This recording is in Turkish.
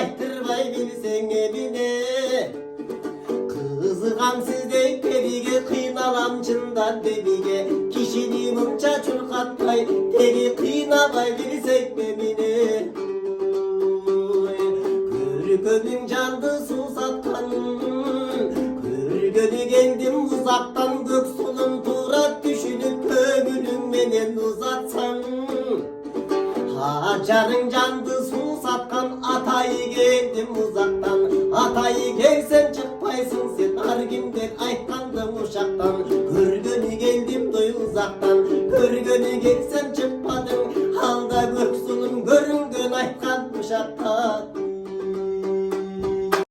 aytırmay bilsen evine. Kızıgam sizdey perige, kıynalam çından debige. Kişini mınça çulkatmay, teri kıynamay bilsek memine. Körgönün candı susatkan, körgönü geldim uzaktan. Göksulun turat düşünüp kömülün menen uzatsan. Hacarın candı susatkan, atayı geldim uzaktan. Atayı gelsen çıkpaysın sen argimden, aytkandım uşaktan. Körgönü geldim doy uzaktan, körgönü gelsem çıkmadın. Halda göksulun görüngön aytkan uşaktan.